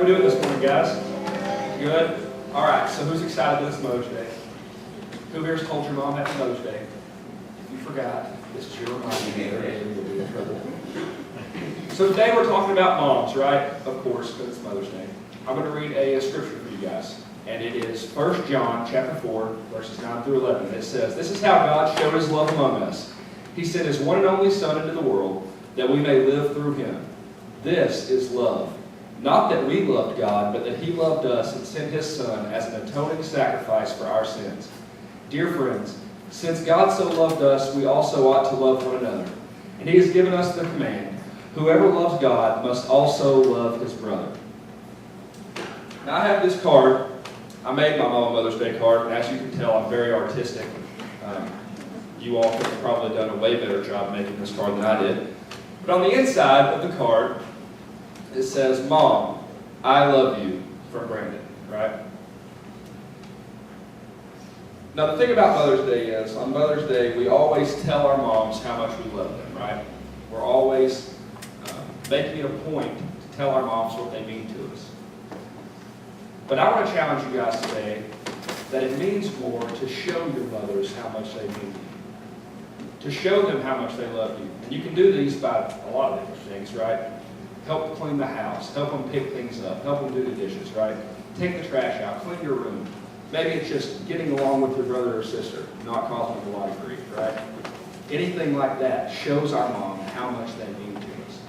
we doing this morning, guys? Good? All right, so who's excited that it's Mother's Day? Who here's told your mom Happy Mother's Day? If you forgot, this is your reminder. You'll be in trouble. So today we're talking about moms, right? Of course, because it's Mother's Day. I'm going to read a scripture for you guys. And it is 1 John chapter 4, verses 9 through 11. It says, "This is how God showed his love among us. He sent his one and only Son into the world, that we may live through him. This is love. Not that we loved God, but that he loved us and sent his Son as an atoning sacrifice for our sins. Dear friends, since God so loved us, we also ought to love one another. And he has given us the command, whoever loves God must also love his brother." Now I have this card. I made my Mama Mother's Day card, and as you can tell, I'm very artistic. You all could have probably done a way better job making this card than I did. But on the inside of the card, it says, "Mom, I love you," from Brandon, right? Now the thing about Mother's Day is, on Mother's Day, we always tell our moms how much we love them, right? We're always making it a point to tell our moms what they mean to us. But I want to challenge you guys today that it means more to show your mothers how much they mean to you. To show them how much they love you. And you can do these by a lot of different things, right? Help clean the house. Help them pick things up. Help them do the dishes, right? Take the trash out. Clean your room. Maybe it's just getting along with your brother or sister, not causing them a lot of grief, right? Anything like that shows our mom how much they mean to us.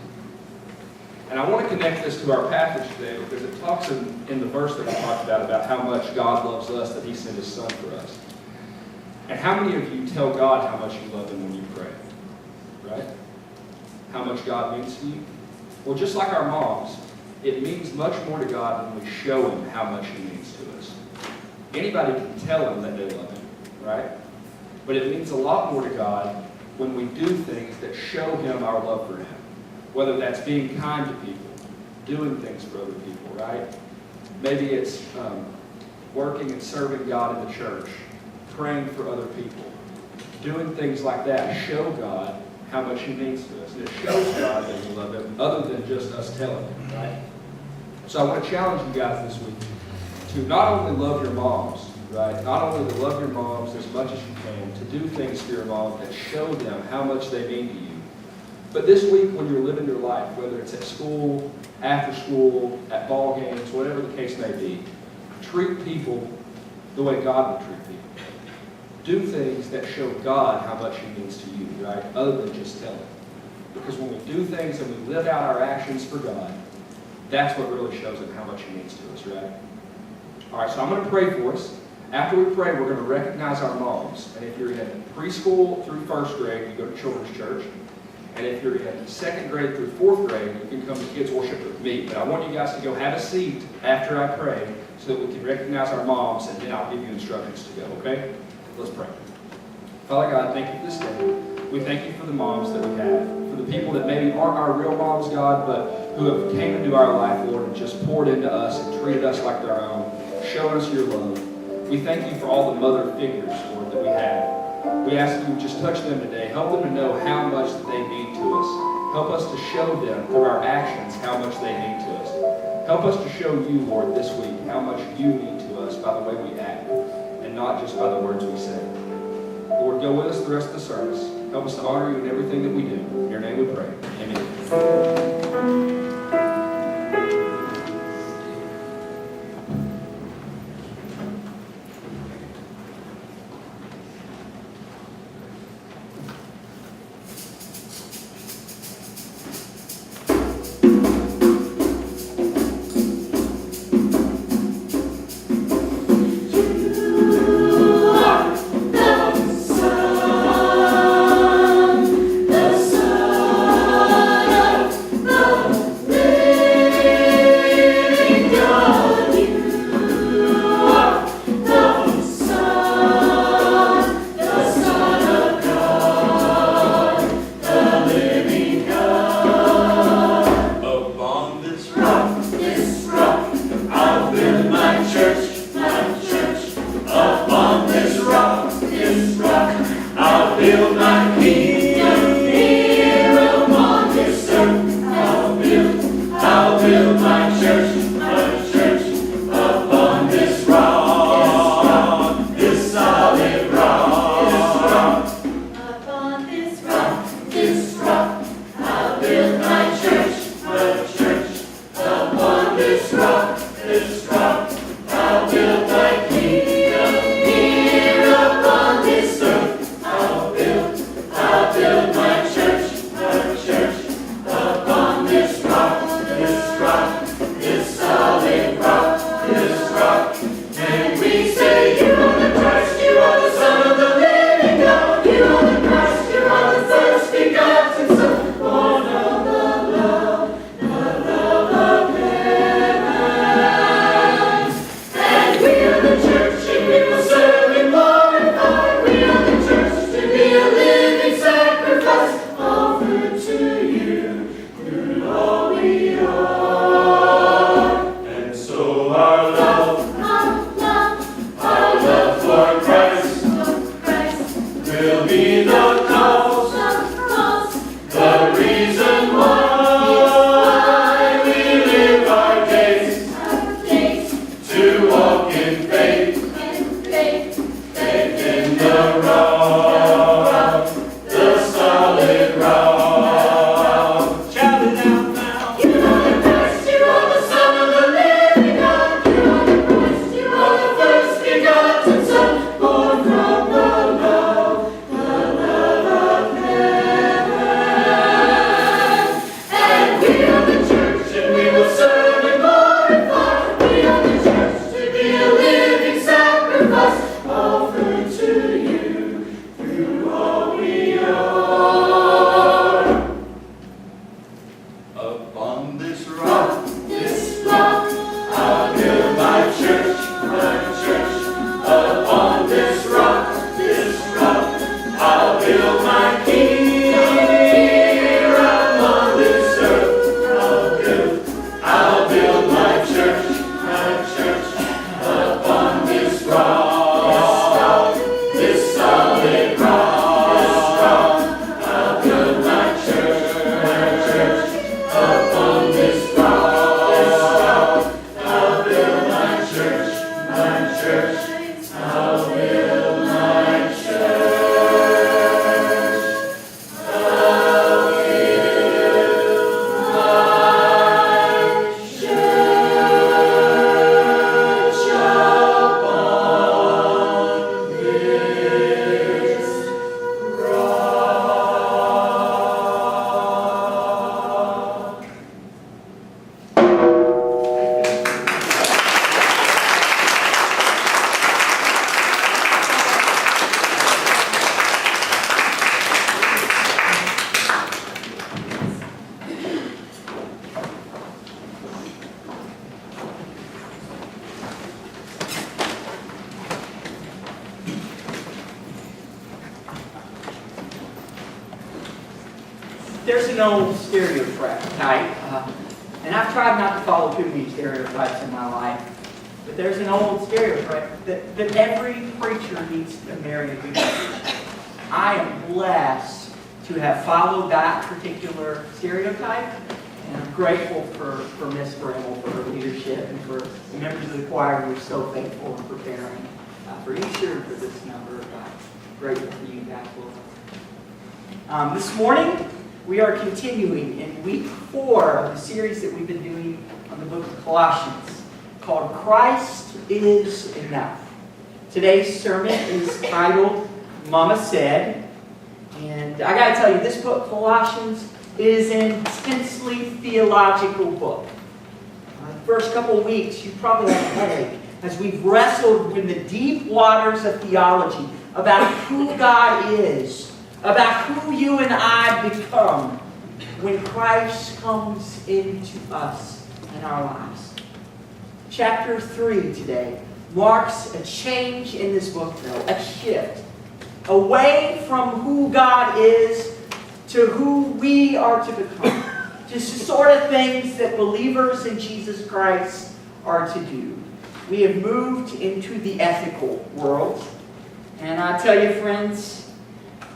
And I want to connect this to our passage today because it talks in the verse that we talked about how much God loves us, that he sent his Son for us. And how many of you tell God how much you love him when you pray? Right? How much God means to you? Well, just like our moms, it means much more to God when we show him how much he means to us. Anybody can tell him that they love him, right? But it means a lot more to God when we do things that show him our love for him. Whether that's being kind to people, doing things for other people, right? Maybe it's working and serving God in the church, praying for other people, doing things like that show God how much he means to us. And it shows God that we love him other than just us telling him, right? So I want to challenge you guys this week to not only love your moms, right? Not only to love your moms as much as you can, to do things for your mom that show them how much they mean to you. But this week when you're living your life, whether it's at school, after school, at ball games, whatever the case may be, treat people the way God would treat people. Do things that show God how much he means to you, right? Other than just tell him. Because when we do things and we live out our actions for God, that's what really shows him how much he means to us, right? All right, so I'm going to pray for us. After we pray, we're going to recognize our moms. And if you're in preschool through first grade, you go to children's church. And if you're in second grade through fourth grade, you can come to kids worship with me. But I want you guys to go have a seat after I pray so that we can recognize our moms, and then I'll give you instructions to go, okay? Let's pray. Father God, thank you for this day. We thank you for the moms that we have, for the people that maybe aren't our real moms, God, but who have came into our life, Lord, and just poured into us and treated us like their own, showed us your love. We thank you for all the mother figures, Lord, that we have. We ask that you just touch them today. Help them to know how much that they mean to us. Help us to show them through our actions how much they mean to us. Help us to show you, Lord, this week how much you mean to us by the way we act, and not just by the words we say. Lord, go with us the rest of the service. Help us to honor you in everything that we do. In your name we pray. Amen. There's an old stereotype, and I've tried not to follow too many stereotypes in my life, but there's an old stereotype that every preacher needs to marry a good church. I am blessed to have followed that particular stereotype, and I'm grateful for Miss Bramel for her leadership and for the members of the choir who are so faithful in preparing for Easter and for this number. Grateful for you guys, Lord. This morning, we are continuing in week 4 of the series that we've been doing on the book of Colossians, called Christ is Enough. Today's sermon is titled, Momma Said. And I got to tell you, this book, Colossians, is an intensely theological book. The first couple of weeks, you probably had a headache as we've wrestled in the deep waters of theology about who God is, about who you and I become when Christ comes into us in our lives. Chapter 3 today marks a change in this book, though, a shift away from who God is to who we are to become. Just the sort of things that believers in Jesus Christ are to do. We have moved into the ethical world. And I tell you, friends,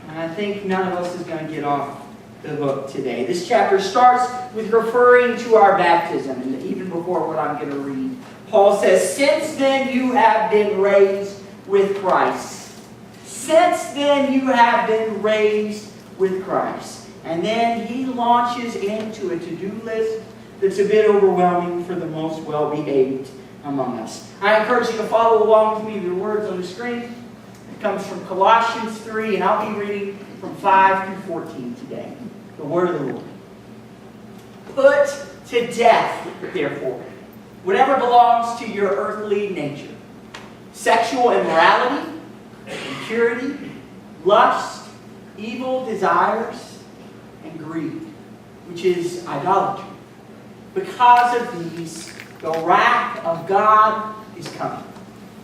I think none of us is going to get off the hook today. This chapter starts with referring to our baptism, and even before what I'm going to read. Paul says, since then you have been raised with Christ. Since then you have been raised with Christ. And then he launches into a to-do list that's a bit overwhelming for the most well-behaved among us. I encourage you to follow along with me. The words on the screen. It comes from Colossians 3, and I'll be reading from 5 through 14 today. The word of the Lord. Put to death, therefore, whatever belongs to your earthly nature. Sexual immorality, impurity, lust, evil desires, and greed, which is idolatry. Because of these, the wrath of God is coming.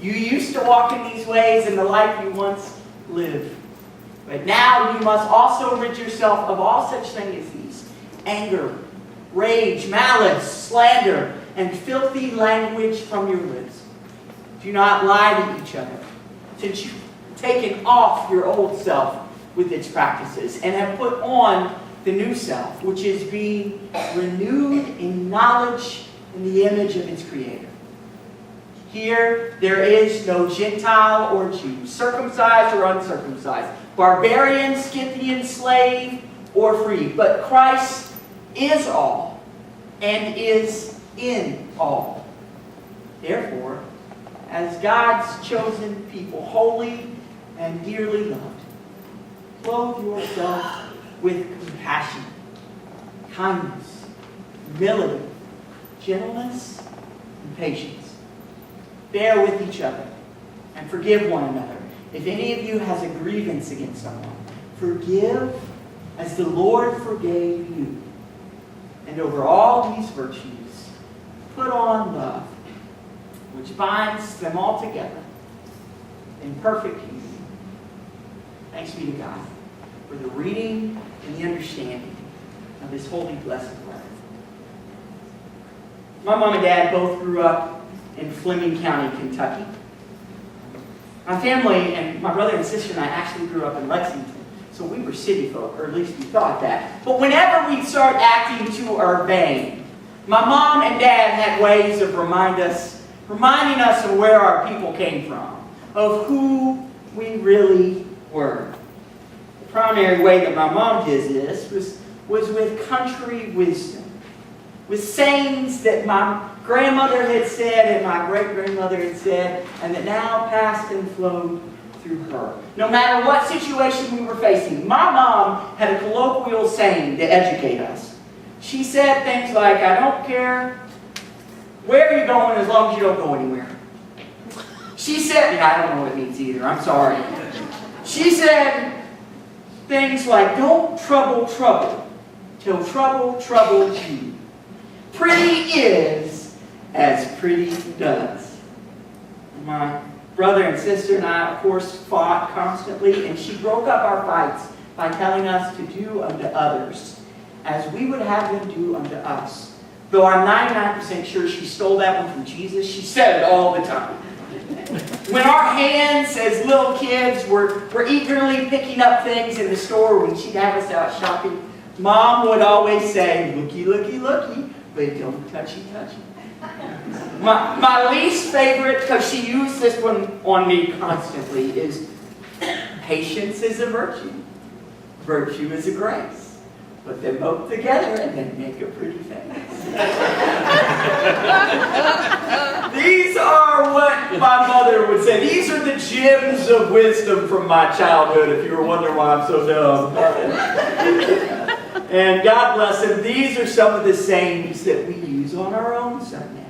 You used to walk in these ways in the life you once lived. But now you must also rid yourself of all such things as these: anger, rage, malice, slander, and filthy language from your lips. Do not lie to each other, since you've taken off your old self with its practices and have put on the new self, which is being renewed in knowledge in the image of its Creator. Here there is no Gentile or Jew, circumcised or uncircumcised, barbarian, Scythian, slave, or free. But Christ is all and is in all. Therefore, as God's chosen people, holy and dearly loved, clothe yourself with compassion, kindness, humility, gentleness, and patience. Bear with each other and forgive one another. If any of you has a grievance against someone, forgive as the Lord forgave you. And over all these virtues, put on love, which binds them all together in perfect union. Thanks be to God for the reading and the understanding of His holy, blessed word. My mom and dad both grew up in Fleming County, Kentucky. My family and my brother and sister and I actually grew up in Lexington, so we were city folk, or at least we thought that. But whenever we'd start acting too urbane, my mom and dad had ways of reminding us of where our people came from, of who we really were. The primary way that my mom did this was with country wisdom, with sayings that my grandmother had said and my great-grandmother had said, and that now passed and flowed through her. No matter what situation we were facing, my mom had a colloquial saying to educate us. She said things like, I don't care where you're going as long as you don't go anywhere. She said, I don't know what it means either, I'm sorry. She said things like, don't trouble trouble till trouble troubles you. Pretty is as pretty does. My brother and sister and I, of course, fought constantly, and she broke up our fights by telling us to do unto others as we would have them do unto us. Though I'm 99% sure she stole that one from Jesus, she said it all the time. When our hands as little kids were eagerly picking up things in the store when she'd have us out shopping, Mom would always say, looky, looky, looky, but don't touchy, touchy. My least favorite, because she used this one on me constantly, is patience is a virtue. Virtue is a grace. Put them both together and then make a pretty face. These are what my mother would say. These are the gems of wisdom from my childhood, if you were wondering why I'm so dumb. And God bless them, these are some of the sayings that we use on our own son now.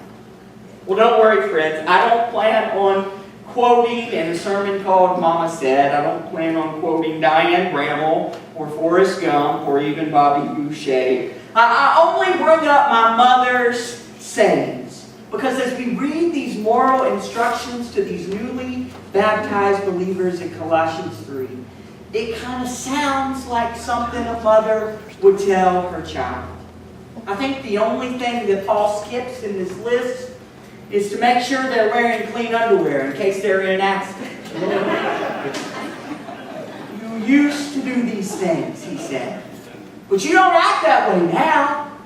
Well, don't worry, friends. I don't plan on quoting in a sermon called Momma Said. I don't plan on quoting Jeff Bramel or Forrest Gump or even Bobby Boucher. I only bring up my mother's sayings because as we read these moral instructions to these newly baptized believers in Colossians 3, it kind of sounds like something a mother would tell her child. I think the only thing that Paul skips in this list is to make sure they're wearing clean underwear in case they're in an accident. You used to do these things, he said. But you don't act that way now.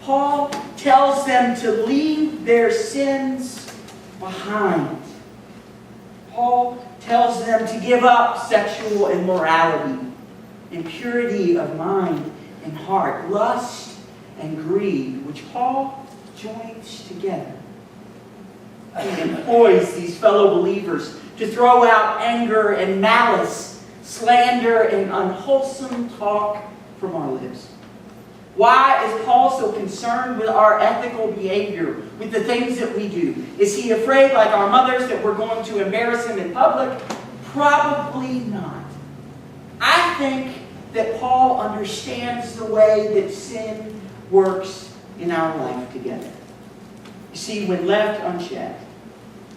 Paul tells them to leave their sins behind. Paul tells them to give up sexual immorality, impurity of mind and heart, lust and greed, which Paul joins together. He employs these fellow believers to throw out anger and malice, slander and unwholesome talk from our lips. Why is Paul so concerned with our ethical behavior, with the things that we do? Is he afraid, like our mothers, that we're going to embarrass him in public? Probably not. I think that Paul understands the way that sin works in our life together. You see, when left unchecked,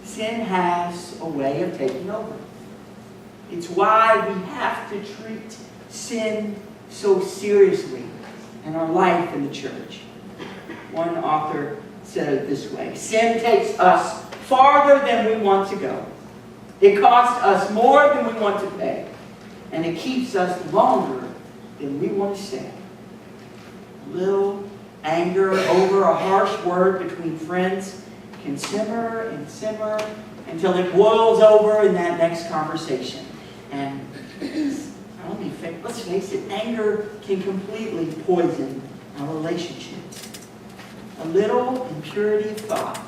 sin has a way of taking over. It's why we have to treat sin so seriously in our life in the church. One author said it this way: sin takes us farther than we want to go. It costs us more than we want to pay. And it keeps us longer than we want to stay. Little anger over a harsh word between friends can simmer and simmer until it boils over in that next conversation. And let's face it, anger can completely poison our relationships. A little impurity of thought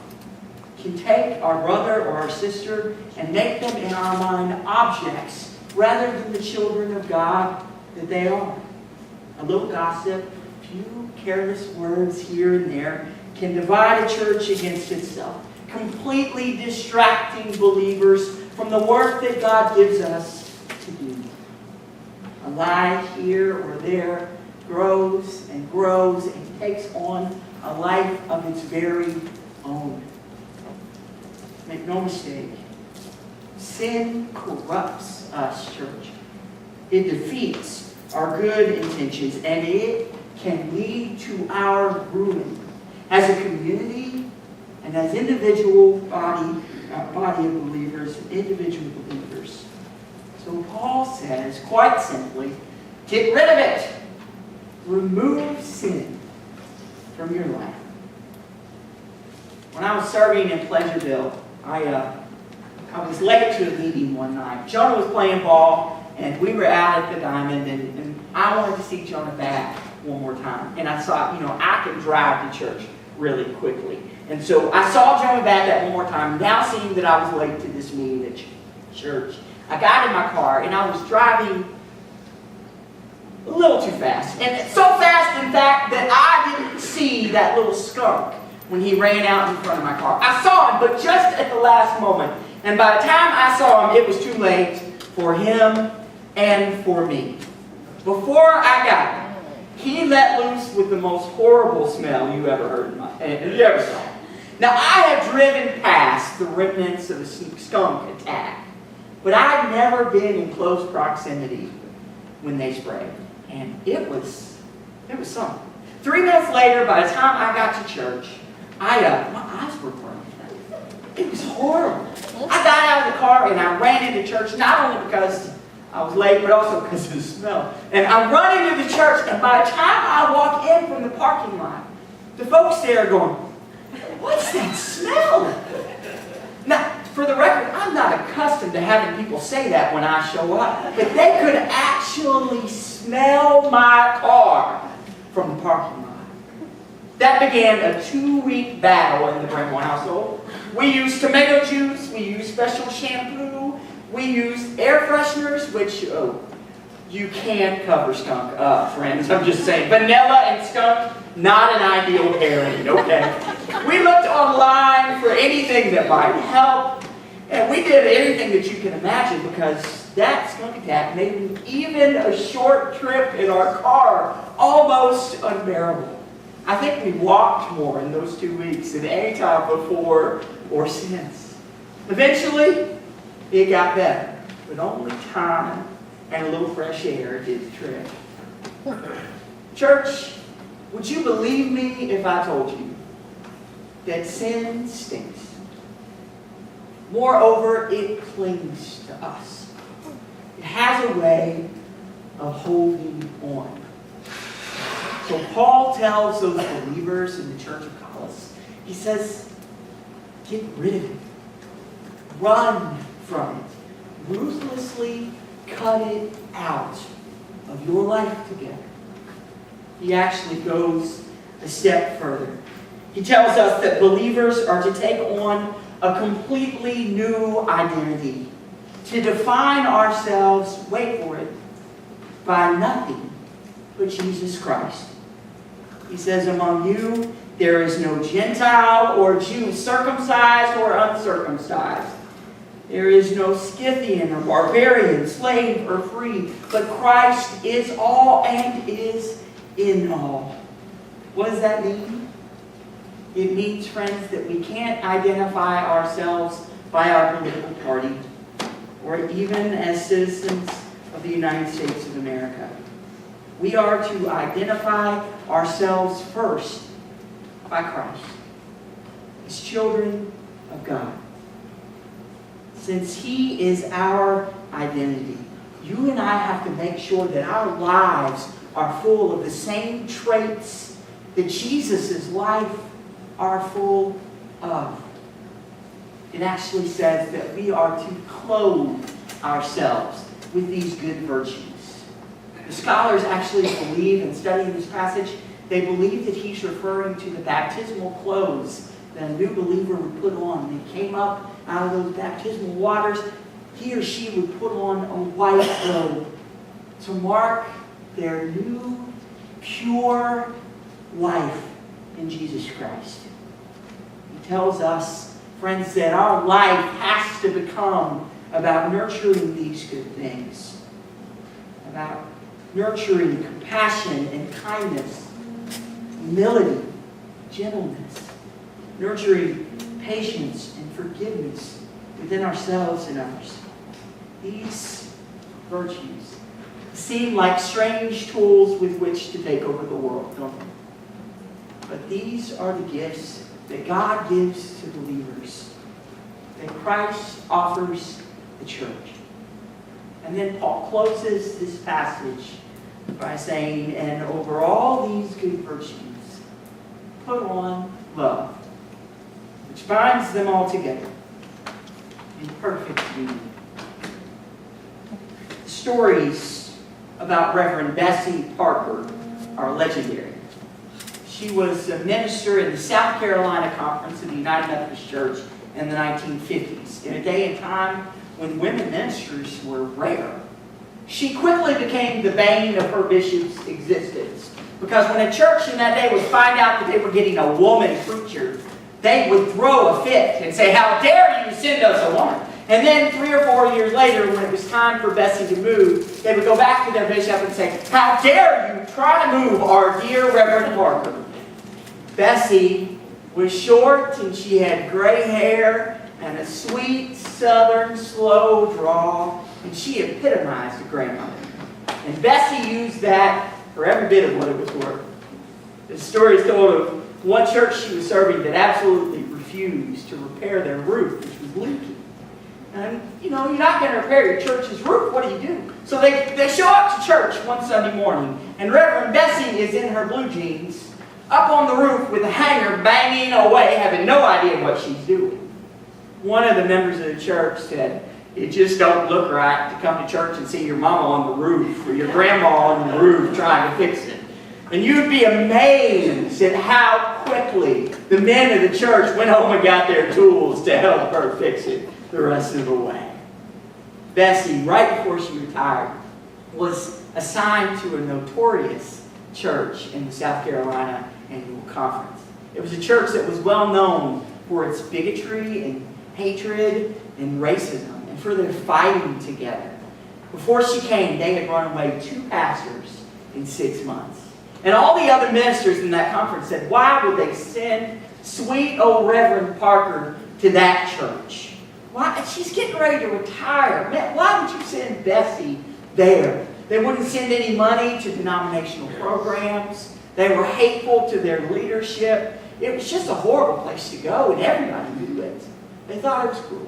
can take our brother or our sister and make them in our mind objects rather than the children of God that they are. A little gossip, a few careless words here and there can divide a church against itself, completely distracting believers from the work that God gives us to do. A lie here or there grows and grows and takes on a life of its very own. Make no mistake, sin corrupts us, church. It defeats our good intentions, and it can lead to our ruin as a community and as individual body of believers, individual believers. So Paul says, quite simply, get rid of it. Remove sin from your life. When I was serving in Pleasureville, I was late to a meeting one night. Jonah was playing ball, and we were out at the Diamond, and I wanted to see Jonah back one more time. And I thought, I can drive to church really quickly. And so I saw Jonah back that one more time, now seeing that I was late to this meeting at church. I got in my car, and I was driving a little too fast. And so fast, in fact, that I didn't see that little skunk when he ran out in front of my car. I saw him, but just at the last moment. And by the time I saw him, it was too late for him and for me. Before I got him, he let loose with the most horrible smell you ever heard you ever saw. Now, I had driven past the remnants of a skunk attack, but I'd never been in close proximity when they sprayed. And it was It was something. 3 minutes later, by the time I got to church, my eyes were burning. It was horrible. I got out of the car and I ran into church, not only because I was late, but also because of the smell. And I run into the church, and by the time I walk in from the parking lot, the folks there are going, "What's that smell?" Now, for the record, I'm not accustomed to having people say that when I show up, but they could actually smell my car from the parking lot. That began a 2-week battle in the Bramel household. We used tomato juice, we used special shampoo, we used air fresheners, which, you can't cover skunk up, friends. I'm just saying. Vanilla and skunk, not an ideal pairing, okay? We looked online for anything that might help, and we did anything that you can imagine because that skunk attack made even a short trip in our car almost unbearable. I think we walked more in those 2 weeks than any time before or since. Eventually, it got better, but only time and a little fresh air did the trick. Church, would you believe me if I told you that sin stinks? Moreover, it clings to us. It has a way of holding on. So Paul tells those believers in the church of Colossus, he says, get rid of it. Run from it. Ruthlessly cut it out of your life together. He actually goes a step further. He tells us that believers are to take on a completely new identity, to define ourselves, wait for it, by nothing but Jesus Christ. He says, among you there is no Gentile or Jew, circumcised or uncircumcised. There is no Scythian or barbarian, slave or free, but Christ is all and is in all. What does that mean? It means, friends, that we can't identify ourselves by our political party or even as citizens of the United States of America. We are to identify ourselves first by Christ, as children of God. Since He is our identity, you and I have to make sure that our lives are full of the same traits that Jesus' life are full of. It actually says that we are to clothe ourselves with these good virtues. The scholars actually believe, in studying this passage, they believe that he's referring to the baptismal clothes that a new believer would put on. When they came up out of those baptismal waters, he or she would put on a white robe to mark their new, pure life in Jesus Christ. He tells us, friends, that our life has to become about nurturing these good things, about nurturing compassion and kindness, humility, gentleness, nurturing patience and forgiveness within ourselves and others. These virtues seem like strange tools with which to take over the world, don't they? But these are the gifts that God gives to believers, that Christ offers the church. And then Paul closes this passage by saying, and over all these good virtues, put on love, which binds them all together in perfect union. The stories about Reverend Bessie Parker are legendary. She was a minister in the South Carolina Conference of the United Methodist Church in the 1950s, in a day and time when women ministers were rare. She quickly became the bane of her bishop's existence, because when a church in that day would find out that they were getting a woman preacher, they would throw a fit and say, "How dare you send us a woman?" And then 3 or 4 years later, when it was time for Bessie to move, they would go back to their bishop and say, "How dare you try to move our dear Reverend Parker?" Bessie was short and she had gray hair and a sweet, southern, slow drawl, and she epitomized a grandmother. And Bessie used that for every bit of what it was worth. The story is told of one church she was serving that absolutely refused to repair their roof, which was leaking. And, you're not going to repair your church's roof. What do you do? So they show up to church one Sunday morning, and Reverend Bessie is in her blue jeans, up on the roof with a hanger banging away, having no idea what she's doing. One of the members of the church said, "It just don't look right to come to church and see your mama on the roof or your grandma on the roof trying to fix it." And you'd be amazed at how quickly the men of the church went home and got their tools to help her fix it the rest of the way. Bessie, right before she retired, was assigned to a notorious church in the South Carolina Annual Conference. It was a church that was well known for its bigotry and hatred and racism, and for their fighting together. Before she came, they had run away 2 pastors in 6 months. And all the other ministers in that conference said, why would they send sweet old Reverend Parker to that church? Why? She's getting ready to retire. Man, why would you send Bessie there? They wouldn't send any money to denominational programs. They were hateful to their leadership. It was just a horrible place to go, and everybody knew it. They thought it was cruel.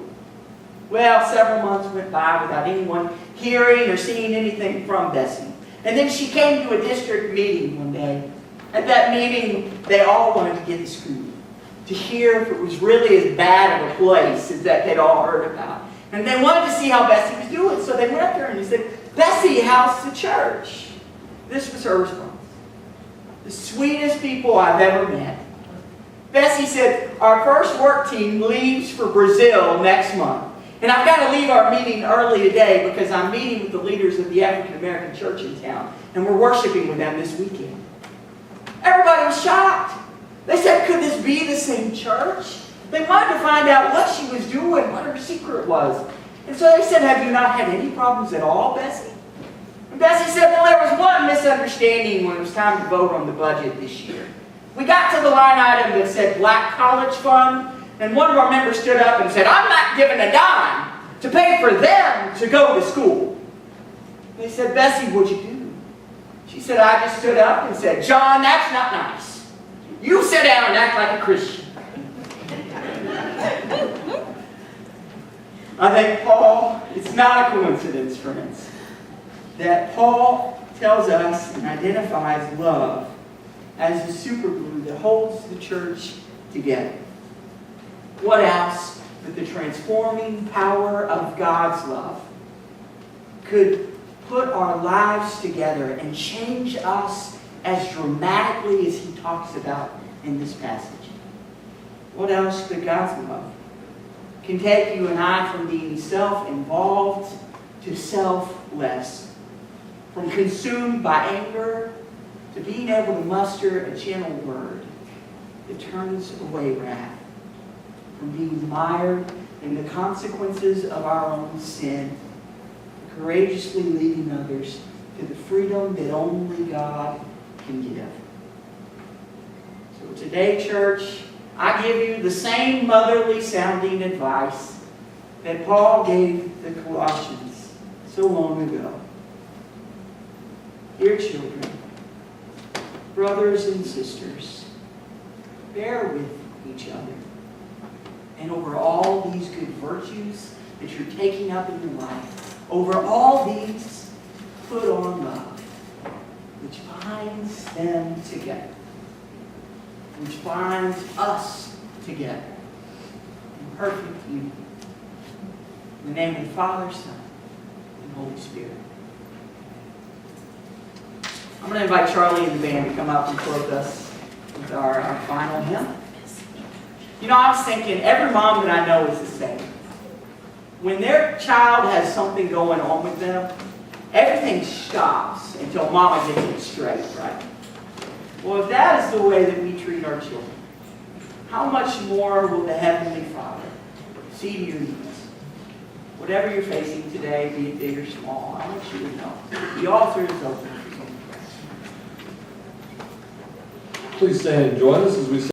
Well, several months went by without anyone hearing or seeing anything from Bessie. And then she came to a district meeting one day. At that meeting, they all wanted to get the scoop, to hear if it was really as bad of a place as that they'd all heard about. And they wanted to see how Bessie was doing. So they went up to her and they said, "Bessie, how's the church?" This was her response. "The sweetest people I've ever met." Bessie said, "Our first work team leaves for Brazil next month. And I've got to leave our meeting early today because I'm meeting with the leaders of the African American church in town. And we're worshiping with them this weekend." Everybody was shocked. They said, could this be the same church? They wanted to find out what she was doing, what her secret was. And so they said, "Have you not had any problems at all, Bessie?" And Bessie said, "Well, there was one misunderstanding when it was time to vote on the budget this year. We got to the line item that said Black College Fund, and one of our members stood up and said, 'I'm not giving a dime to pay for them to go to school.' They said, 'Bessie, what'd you do?' She said, 'I just stood up and said, John, that's not nice. You sit down and act like a Christian.'" I think Paul, it's not a coincidence, friends, that Paul tells us and identifies love as the superglue that holds the church together. What else but the transforming power of God's love could put our lives together and change us as dramatically as he talks about in this passage? What else but God's love can take you and I from being self-involved to selfless, from consumed by anger to being able to muster a gentle word that turns away wrath, from being mired in the consequences of our own sin, to courageously leading others to the freedom that only God can give. So today, church, I give you the same motherly sounding advice that Paul gave the Colossians so long ago. Dear children, brothers and sisters, bear with each other. And over all these good virtues that you're taking up in your life, over all these, put on love, which binds them together, which binds us together in perfect unity. In the name of the Father, Son, and Holy Spirit. I'm going to invite Charlie and the band to come up and close us with our final hymn. I was thinking, every mom that I know is the same. When their child has something going on with them, everything stops until Mama gets it straight, right? Well, if that is the way that we treat our children, how much more will the Heavenly Father see to your needs? Whatever you're facing today, be it big or small, I want you to know the altar is open. Please stand and join us as we